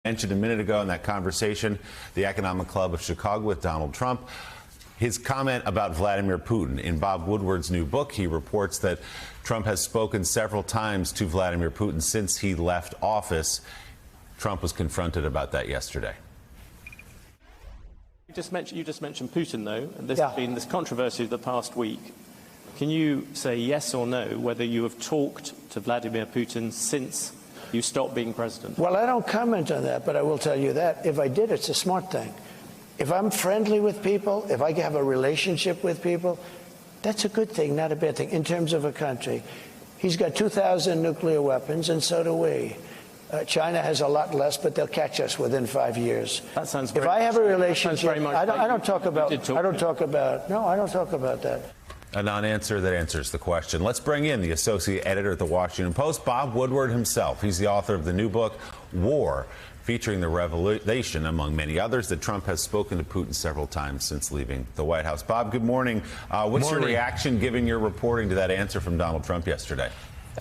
Mentioned a minute ago in that conversation, the Economic Club of Chicago with Donald Trump. His comment about Vladimir Putin. In Bob Woodward's new book, he reports that Trump has spoken several times to Vladimir Putin since he left office. Trump was confronted about that yesterday. You just mentioned Putin, though, and there's been this controversy of the past week. Can you say yes or no whether you have talked to Vladimir Putin since you stopped being president? Well, I don't comment on that, but I will tell you that if I did, it's a smart thing. If I'm friendly with people, if I have a relationship with people, that's a good thing, not a bad thing. In terms of a country, he's got 2,000 nuclear weapons, and so do we. China has a lot less, but they'll catch us within 5 years. That sounds. If I have a relationship, I don't talk about that. A non-answer that answers the question. Let's bring in the associate editor at the Washington Post, Bob Woodward himself. He's the author of the new book, War, featuring the revelation, among many others, that Trump has spoken to Putin several times since leaving the White House. Bob, good morning. What's your reaction, given your reporting to that answer from Donald Trump yesterday?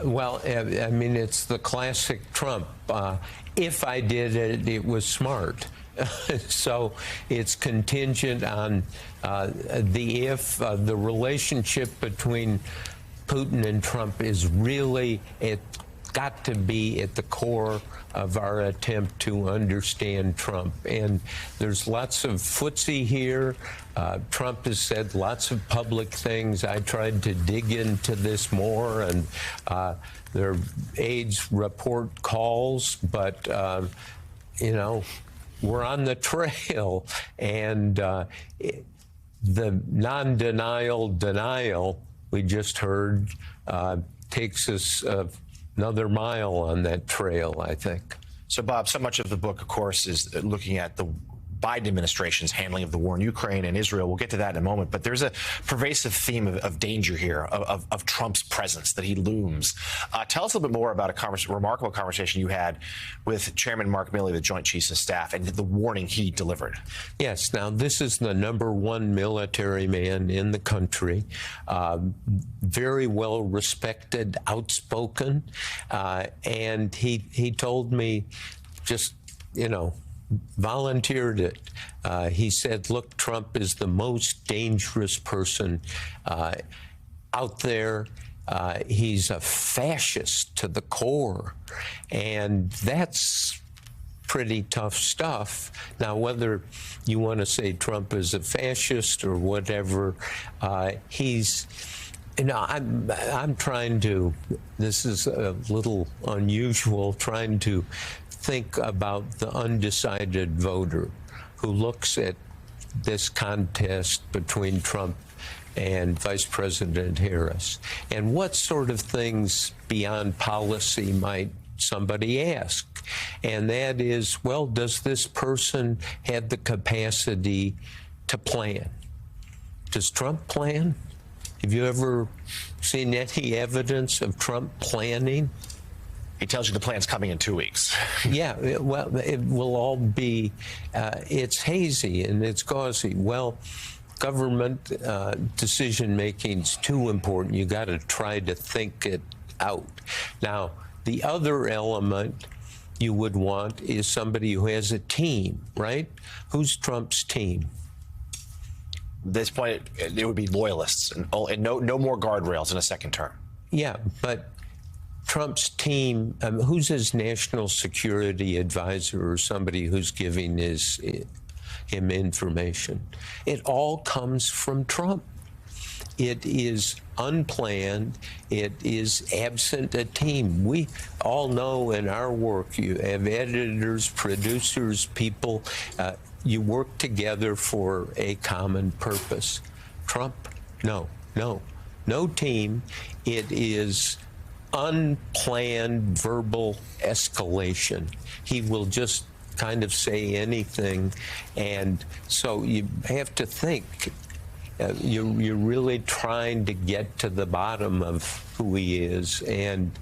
Well, I mean, it's the classic Trump. If I did it, it was smart. So it's contingent on the relationship between Putin and Trump is really, it got to be at the core of our attempt to understand Trump. And there's lots of footsie here. Trump has said lots of public things. I tried to dig into this more, and their aides report calls, but, you know, we're on the trail, and the non-denial denial we just heard takes us another mile on that trail, I think. So, Bob, so much of the book, of course, is looking at the Biden administration's handling of the war in Ukraine and Israel. We'll get to that in a moment. But there's a pervasive theme of danger here, of Trump's presence, that he looms. Tell us a little bit more about a remarkable conversation you had with Chairman Mark Milley, the Joint Chiefs of Staff, and the warning he delivered. Yes. Now, this is the #1 military man in the country, very well respected, outspoken, and he told me just, you know, volunteered it. He said, look, Trump is the most dangerous person out there. He's a fascist to the core, and that's pretty tough stuff. Now, whether you want to say Trump is a fascist or whatever, he's, you know, I'm trying to, this is a little unusual, trying to think about the undecided voter who looks at this contest between Trump and Vice President Harris, and what sort of things beyond policy might somebody ask? And that is, well, does this person have the capacity to plan? Does Trump plan? Have you ever seen any evidence of Trump planning? He tells you the plan's coming in 2 weeks. Yeah, well, it will all be, it's hazy and it's gauzy. Well, government decision-making is too important. You got to try to think it out. Now, the other element you would want is somebody who has a team, right? Who's Trump's team? At this point, it would be loyalists and no more guardrails in a second term. Yeah, but Trump's team, who's his national security advisor or somebody who's giving him information? It all comes from Trump. It is unplanned. It is absent a team. We all know in our work, you have editors, producers, people, you work together for a common purpose. Trump, no team. It is unplanned verbal escalation. He will just kind of say anything, and so you have to think. You're really trying to get to the bottom of who he is, and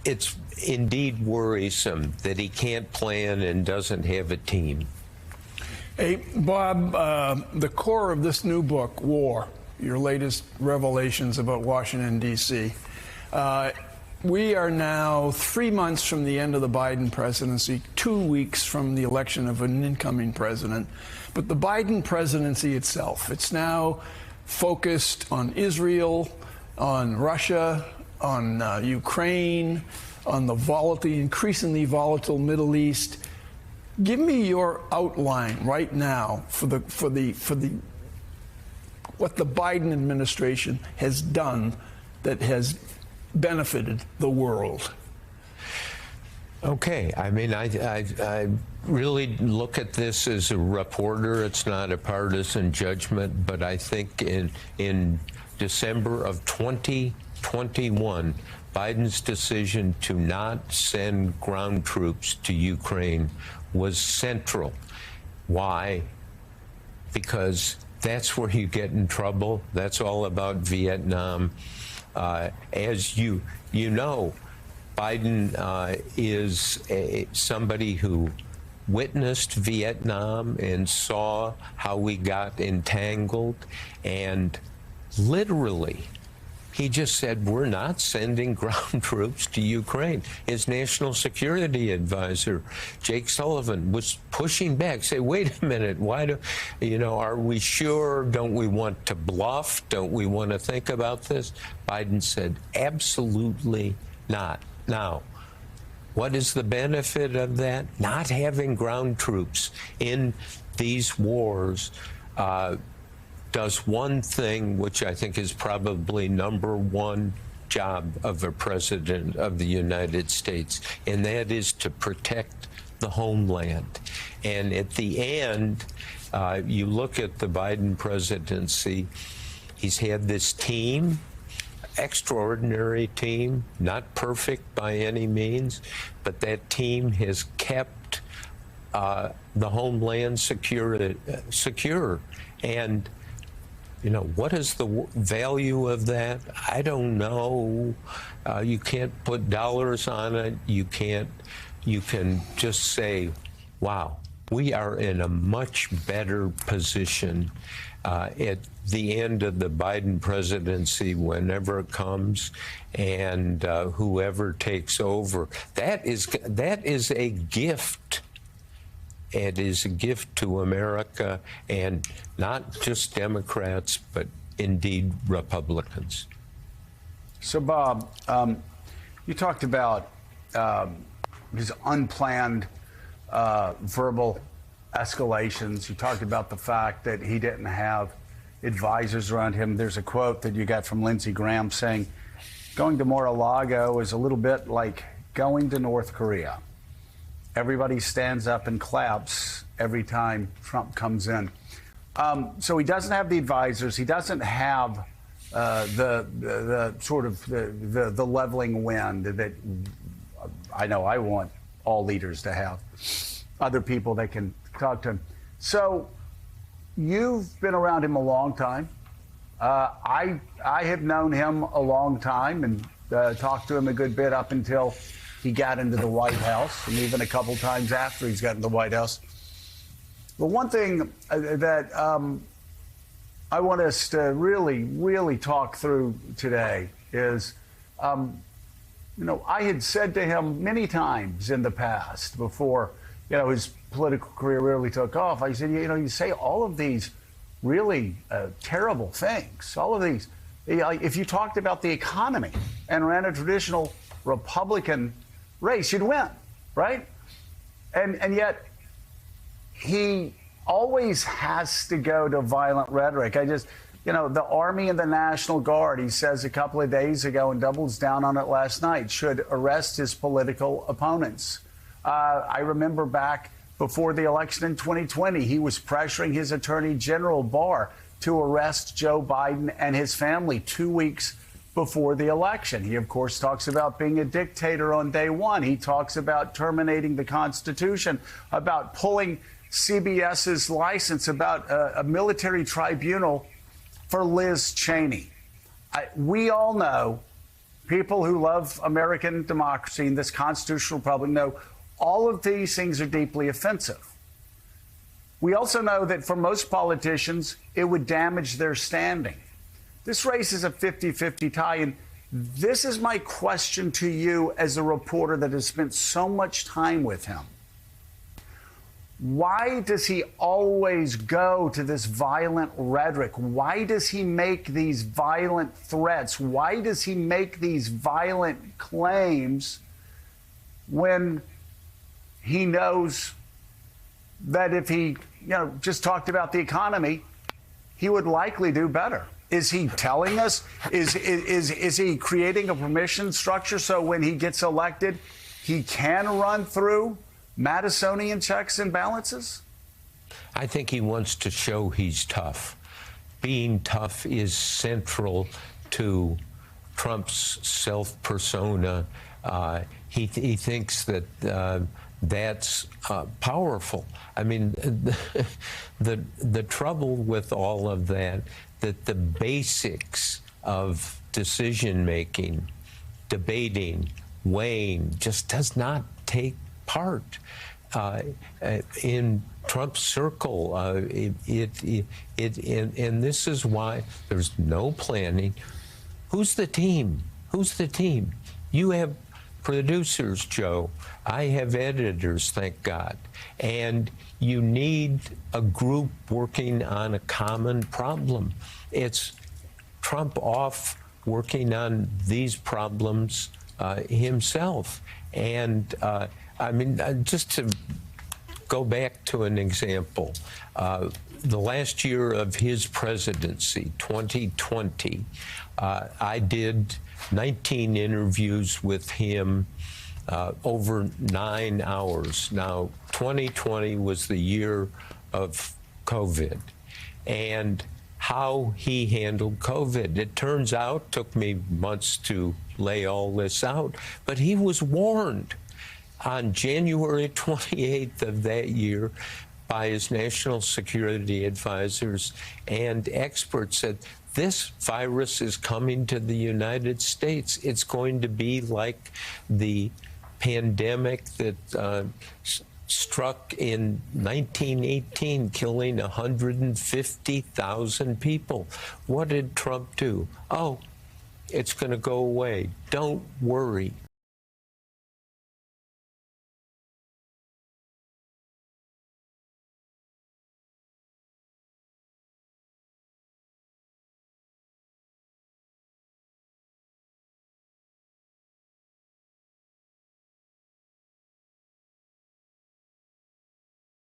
it's indeed worrisome that he can't plan and doesn't have a team. Hey, Bob, the core of this new book, War, your latest revelations about Washington, D.C., We are now 3 months from the end of the Biden presidency, 2 weeks from the election of an incoming president. But the Biden presidency itself, it's now focused on Israel, on Russia, on Ukraine, on the increasingly volatile Middle East. Give me your outline right now for what the Biden administration has done that has benefited the world. Okay, I mean, I really look at this as a reporter. It's not a partisan judgment, but I think in December of 2021, Biden's decision to not send ground troops to Ukraine was central. Why? Because that's where you get in trouble. That's all about Vietnam. As you know, Biden is somebody who witnessed Vietnam and saw how we got entangled, and literally, he just said, we're not sending ground troops to Ukraine. His national security advisor, Jake Sullivan, was pushing back, say, wait a minute, are we sure? Don't we want to bluff? Don't we want to think about this? Biden said, absolutely not. Now, what is the benefit of that? Not having ground troops in these wars does one thing, which I think is probably number one job of a president of the United States, and that is to protect the homeland. And at the end, you look at the Biden presidency, he's had this team, extraordinary team, not perfect by any means, but that team has kept the homeland secure. And what is the value of that? I don't know. You can't put dollars on it. You can just say, wow, we are in a much better position at the end of the Biden presidency, whenever it comes, and whoever takes over. That is a gift. It is a gift to America, and not just Democrats, but indeed Republicans. So, Bob, you talked about his unplanned verbal escalations. You talked about the fact that he didn't have advisors around him. There's a quote that you got from Lindsey Graham saying, going to Mar-a-Lago is a little bit like going to North Korea. Everybody stands up and claps every time Trump comes in. So he doesn't have the advisors. He doesn't have the sort of the leveling wind that I know I want all leaders to have. Other people that can talk to him. So you've been around him a long time. I have known him a long time and talked to him a good bit up until he got into the White House, and even a couple times after he's gotten to the White House. But one thing that I want us to really, really talk through today is, I had said to him many times in the past before, his political career really took off. I said, you say all of these really terrible things, all of these. If you talked about the economy and ran a traditional Republican race, you'd win, right? And yet he always has to go to violent rhetoric. The Army and the National Guard, he says a couple of days ago and doubles down on it last night, should arrest his political opponents. I remember back before the election in 2020, he was pressuring his Attorney General Barr to arrest Joe Biden and his family 2 weeks before the election. He, of course, talks about being a dictator on day one. He talks about terminating the Constitution, about pulling CBS's license, about a military tribunal for Liz Cheney. We all know, people who love American democracy and this constitutional republic know, all of these things are deeply offensive. We also know that for most politicians, it would damage their standing. This race is a 50-50 tie, and This is my question to you as a reporter that has spent so much time with him. Why does he always go to this violent rhetoric? Why does he make these violent threats? Why does he make these violent claims when he knows that if he, just talked about the economy, he would likely do better? Is he telling us? Is he creating a permission structure so when he gets elected, he can run through Madisonian checks and balances? I think he wants to show he's tough. Being tough is central to Trump's self-persona. He thinks that that's powerful. I mean, the trouble with all of that the basics of decision-making, debating, weighing just does not take part. In Trump's circle, and this is why there's no planning. Who's the team? Who's the team? You have producers, Joe. I have editors, thank God. And you need a group working on a common problem. It's Trump off working on these problems himself. And I mean, just to go back to an example, the last year of his presidency, 2020, I did 19 interviews with him over 9 hours. Now, 2020 was the year of COVID, and how he handled COVID. It turns out, took me months to lay all this out, but he was warned on January 28th of that year by his national security advisors and experts that this virus is coming to the United States. It's going to be like the pandemic that struck in 1918, killing 150,000 people. What did Trump do? Oh, it's going to go away. Don't worry.